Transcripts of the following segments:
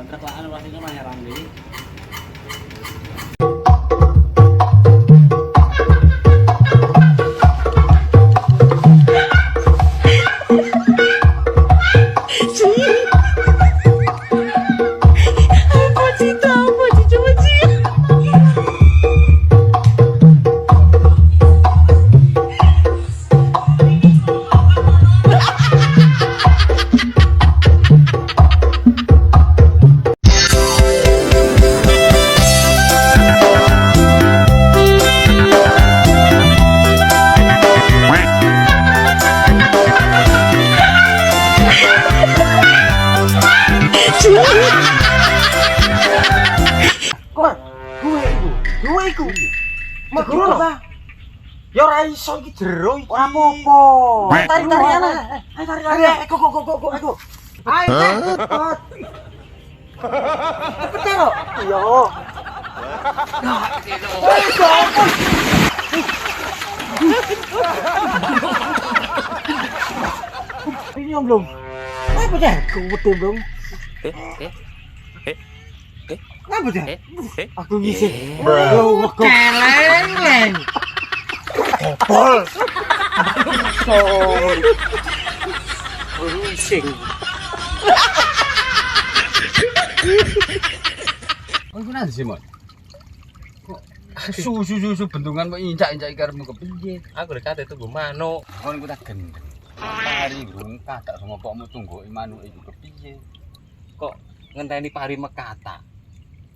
Ketlaan pasti kan heran deh. Gue iku. Mak apa? Ya ora iso iki jero iki. Ora apa-apa. Tarik-tarikan. Ayo tarik-tarikan. Go. Ayo cepet. Cepet kok. Iya. Ini yang belum. Apa dah? Kuwete belum. Apa dah? Aku ngisi. Keleng. Opol. Rusing. Kok nang sih, Mon? Kok susu bentungan kok incak-incak karepmu kepiye? Aku dekat itu gue manuk. Kon ku tak gendeng. Pari nggung kadak sama pokmu tunggu manuk iki kepiye? Kok ngenteni pari mekata.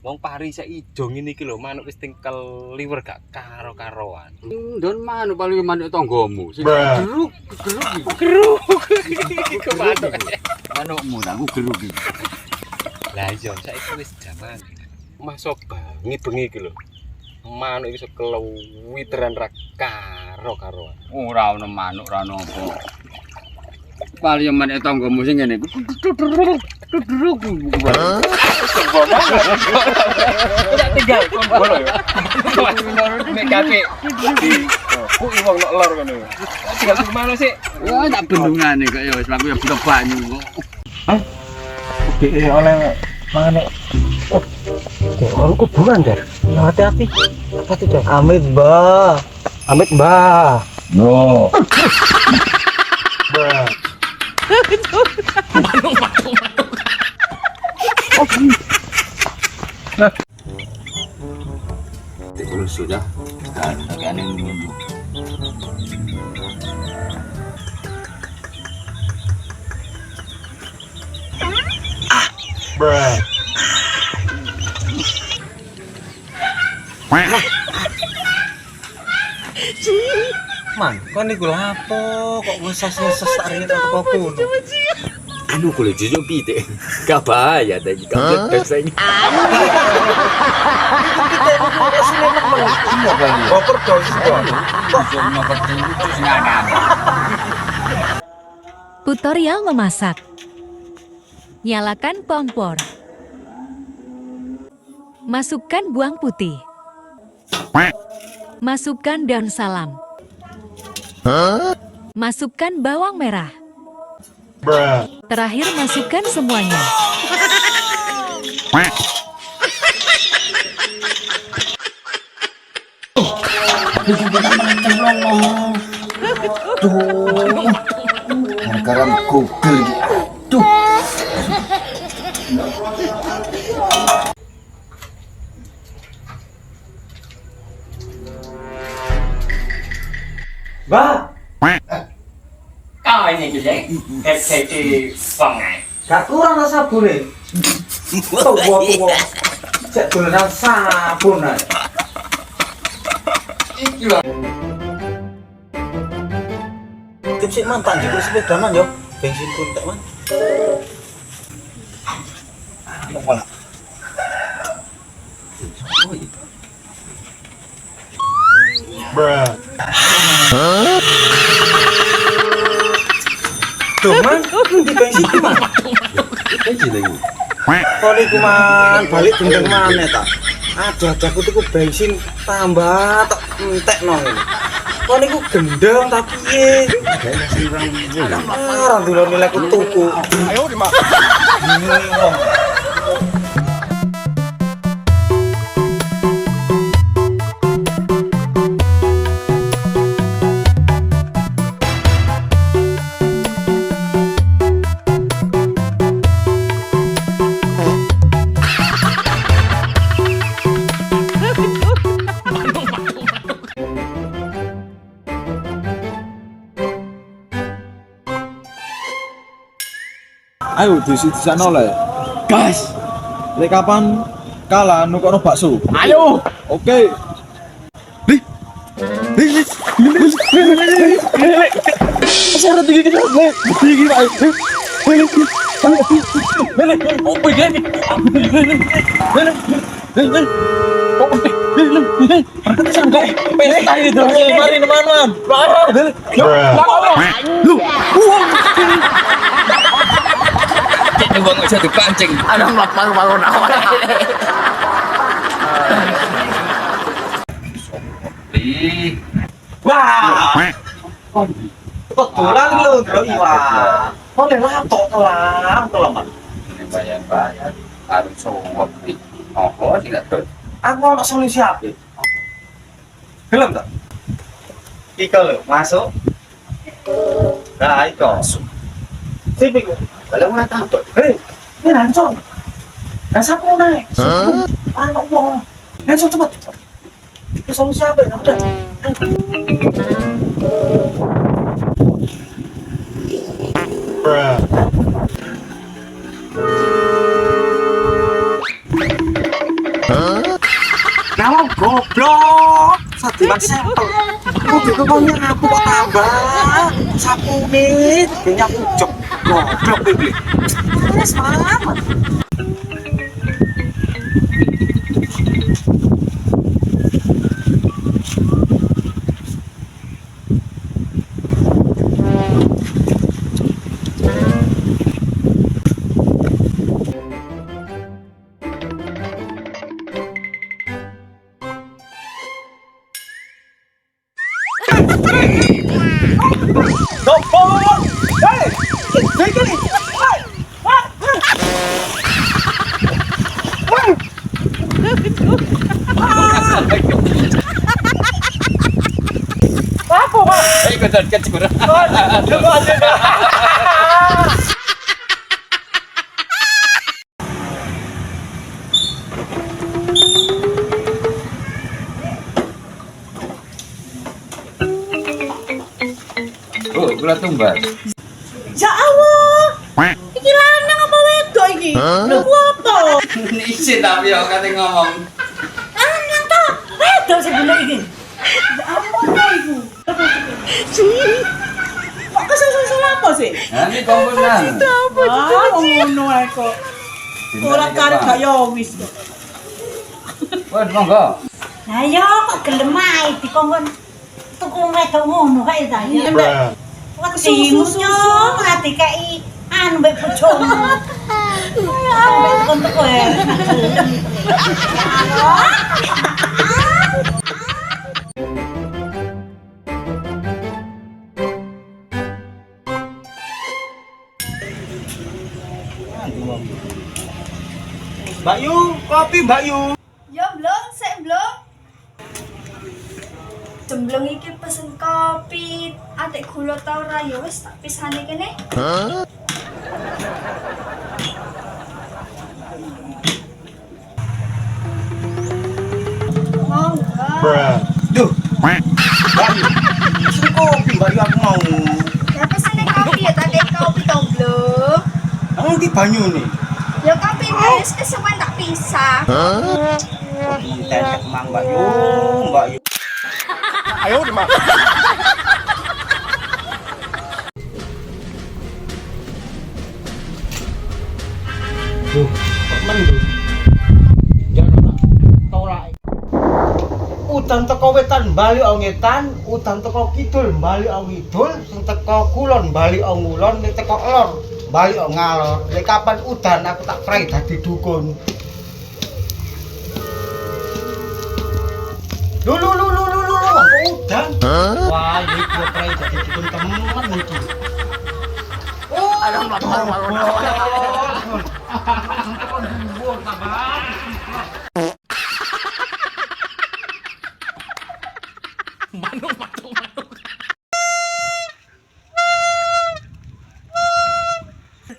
Wong pari sik ijo ngene iki lho, manuk wis tingkel liwer gak karo-karoan. Ndon manuk paling manuk tanggamu. Sing geruk iki. Geruk. Iku manuk. Manukmu aku geruk iki. Lah iya, saiki wis jaman. Masuk bengi iki lho. Manuk iso kelewiteran ra karo-karoan. Ora ono manuk ora ono apa. Paling manuk tanggamu sing ngene iku. Duduk. Coba banget. Udah tinggal kombolo ya. Nek kate. Ku wong nok lor ngono. Tinggal di mana sih? Wah, tak bendungane kok ya wis aku ya butuh banyu kok. Oke, oleh mangane. Orang kuburan, Der. Ya hati-hati. Hati, Der. Amit, Mbah. No. Terus sudah. Dan bagian ini. Man, kok niku lapo? Kok ngeses-ngeses tak ringet kok kono. Anu kulo jujur pitik. Gak bahaya tadi kamu saya. Koper dosis kok. Tutorial memasak. Nyalakan kompor. Masukkan bawang putih. Masukkan daun salam. Masukkan bawang merah. Terakhir masukkan semuanya. Sekarang Google tuh. Mbak, Kau ini juga, kayak di sungai. gak kurang rasa sabune. Tuwa. Cek dolanan sabun ae. Iki lho. Tip sik man tak njupuk sepeda man yo. Bensin ku entek man. Apa Tuh man, di bensin ku man. Bensin lagi. Kok niku man balik gendeng maneh ta. Aduh, aku tuku bensin tambah tok entekno ngene. Kok niku gendeng tapi piye? Orang dulu nilai ku tuku. Ayo di mak. Ayo di sana oleh. Gas. Lek kapan kalah nukokno bakso. Ayo. Oke. Saya tinggi kita. Tinggi Pak. Opo iki? Ini bang bisa dipancing. Ada bangun awal. Wah. Kebetulan lu ndelok iwak. Kok lek lapok telang. Ini bayar harus sowok di. Oh, tidak tuh. Aku ono solusi apa? Gelem tak? Iko lho, masuk. Nah, iko. Sip iku. Kalau ora takut. Ini langsung. Lah sapu naik. Anak wong. Langsung cepet. Itu solusi apa? Udah. Kamu goblok. Satu sampel. Udah pokoknya aku kok tambah. Sapu nih, kayaknya aku jok. Goblok ini. Terus mana? Kecil. Oh, gula tumbas. Ya Allah. Iki lanang apa wedok iki? Lho ku apa? Isin tapi yo kate ngomong. Lanang ta? Wedok sebelah iki. Ya apa iku? Kok kesel-kesel apa sih? Nah, ini komponan. Ah, ngono ae kok. Ora karep gak yo wis kok. Wes monggo. Lah yo kok gelem ae dikongkon tuku wedok ngono kae ta. Susu ati kei anu mbek bojomu. Mbek kontok kowe. Mbak Yu, kopi Mbak Yu. Ya belum, saya belum. Jembleng iki pesen kopi, adik gula tau ra ya wis tak pisane kene. Monggo. Duh. Mbak Yu. Pesen kopi Mbak Yu aku mau. Ya pesene kopi ya tadi kopi tau belum. Kamu di banyu nih. Ya kopi wis kesuwen tak pisah. Kita kemang Mbak Yu, Mbak Yu. Ayo di mak. Duh, kok mendung. Jangan tolak. Udan teko wetan bali ongetan, udan teko kidul bali ongidul, sing teko kulon bali ongulon, nek teko elor bali ngalor. Nek kapan udan aku tak prai dadi dukun. Lu. Dan wah iki kotre dadi dukun temen iki.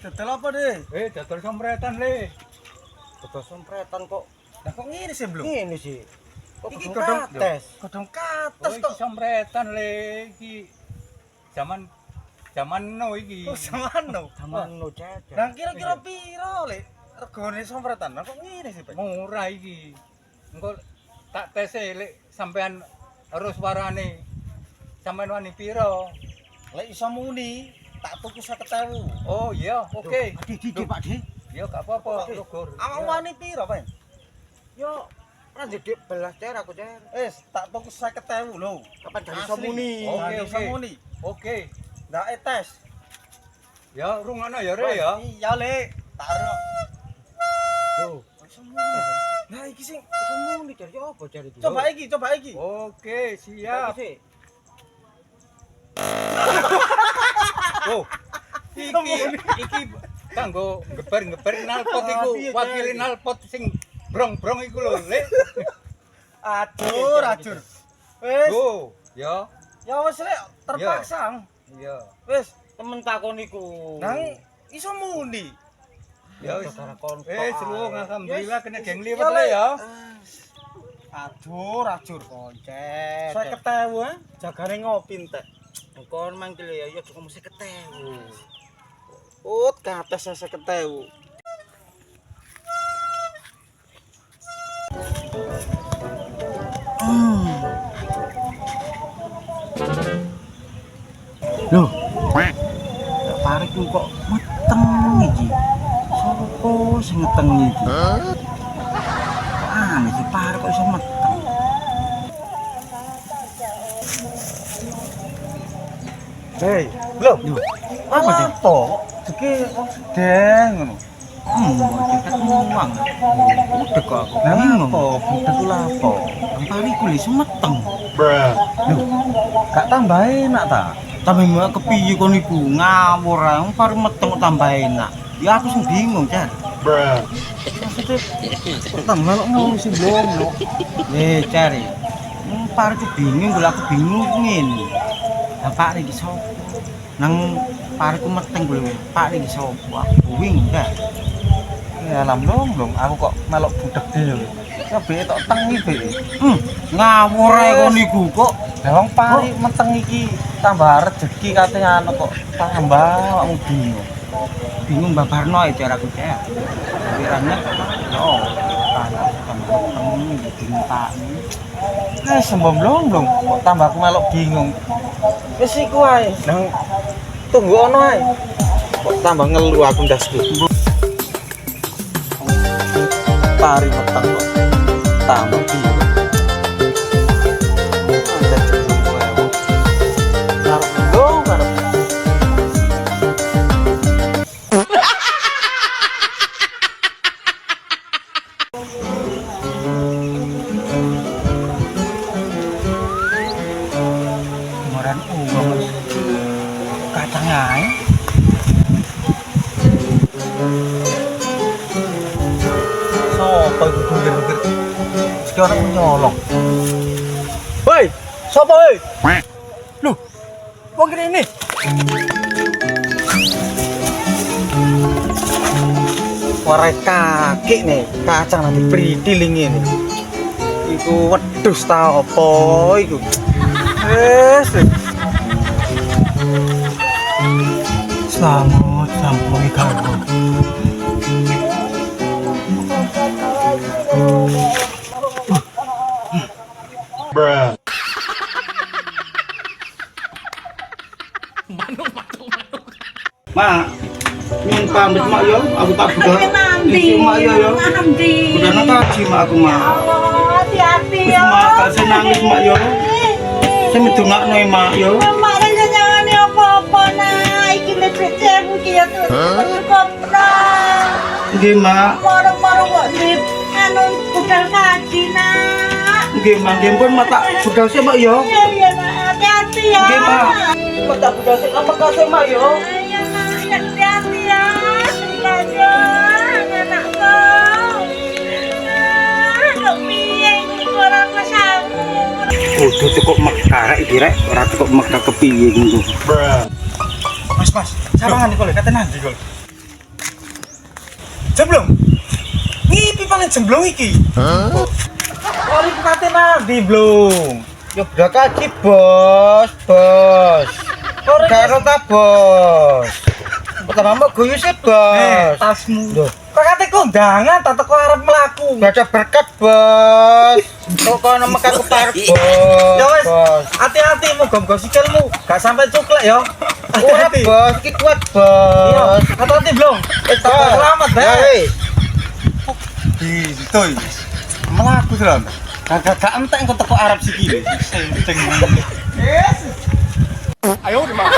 Dodol apa deh? Dodol sompretan le. Dodol sompretan kok. Lah kok ngene sih, Blung? Ngene sih. Iki godhong kates. Godhong kates kok. Sompretan le iki. Zaman no iki. Oh, samano. Zaman no jajan. Lah kira-kira piro, Le? Regane sompretan. Lah kok ngene sih, Pak? Murah iki. Engko tak tes lek sampean harus warane. Sampean wani piro? Lek iso muni, tak tuku 50.000. Oh iya, oke. Di, Pak, Di. Ya gak apa-apa, Logor. Awak wani piro, Pak? Yo, kan jadi belas cer aku cer. Tak tuku 50.000 lho. Kapan jadi iso muni? Oke, Oke, iso oke. muni. Oke. Ndak tes. Ya rungono ya re ya. Iya, Le. Taruh. Tuh. Iso muni. Nah, iki sing iso muni cer yo apa cer iki? Coba iki. Oke, siap. Iki sih. Oh. Iki kanggo ngeber nalpot iku, wakile nalpot sing brong-brong iku lho, Le. Aduh, racur. Wis. Tuh, ya. Ya wis, Le, terpaksa. Iya. Wis, Temen takon iku. nang iso muni. Ya wis. Saudara konco. Seru alhamdulillah kena geng liwat Ya, le ya. Aduh, racur. Koncet. 50.000, jagane ngopi entek. Kon mangkel ya yo cukup mesti ketemu. Ut kates 50.000. Loh. Tarik kok meteng iki. Sopo sing meteng iki? Aneh si Parek kok iso meteng. Hei, lho. Apa sih? Apa? Iki wong sedeng ngono. Kita uang. Udah kok aku. Lah bingung. apa? Budek ku lapo? Kempari ku iso meteng. Gak tambah enak ta? Tapi mbak kepiye kon iku ngawur ae wong parek meteng kok tambah enak. Ya aku sing bingung, Cer. Kok tambah kok ngono sih, Blung? Cer. Parek ku bingung, kula aku bingung ngene. Lah Pak iki sapa? Nang parek ku meteng kuwi. Pak iki sapa? Aku bingung, Cer. Ya alam Blung, aku kok melok budek dhewe. Ya be tok tengi be. Ngawur ae kon iku kok. Lah wong pari meteng iki tambah rezeki katanya anu kok tambah awakmu bingung. Bingung babarno ae Cer aku, Cer. Pikirannya yo tanah bingung Pak. Sembom Blung, kok tambah aku melok bingung. Wis iku ae. Nang tunggu ono ae. Kok tambah ngelu aku ndasku. Pari meteng kok tambah bingung. Ada jebul kowe. Karep Blung, karep. Kemarin uang kacang ae. Sopo iku bungkir-bungkir. Iki orang nyolong. Woi, sopo woi? Loh, wong kene. Warai kaki nih, kacang nanti pridiling ini. Iku wedhus ta apa iku? Wes. Selamat sampai kamu. Mak, nyun pamit mak yo, aku tak buka. Isi mak yo yo. Udah nakaji mak aku mak. Hati-hati Wis ya. mak gak usah nangis mak yo. Saya medungakno mak yo. Mak rasa jangan apa-apa nah. Iki lecet cebu ki ya tuh. Kopra. Nggih mak, Moro-moro kok di anu budal kaji nak. nggih mak, nggih pun mak tak budal sih mak yo. Iya iya nak. hati-hati ya. Nggih, Mak. Kok tak budal sik apa kasih, Mak yo? Ayo, Mak, hati-hati ya. Aja, anakku. Kok piye iki ora pasamu? Kudu cukup mekar iki rek, ora cukup mekar kepiye ngono. Mas, sarangan iki lho, katen ndi kok. Jemblung. Ngipi paling jemblung iki. Ora iki katen ndi, Blung? Yo bdak aja, Bos. Ora karo ta, Bos. Pertama mau guyu sih, Bos. Tasmu. Kok kate kondangan tak teko arep mlaku. Baca berkat, Bos. Kok kono mekar keparep, Bos. Ya wis, hati-hati muga-muga sikilmu gak sampai cuklek ya. Hati-hati, Bos. Iki kuat, Bos. Hati-hati, Blong. Selamat, Bos. Ditoy. Mlaku terus. Gak entek kok teko arep sikile. Sing. Yes. Ayo, di mana?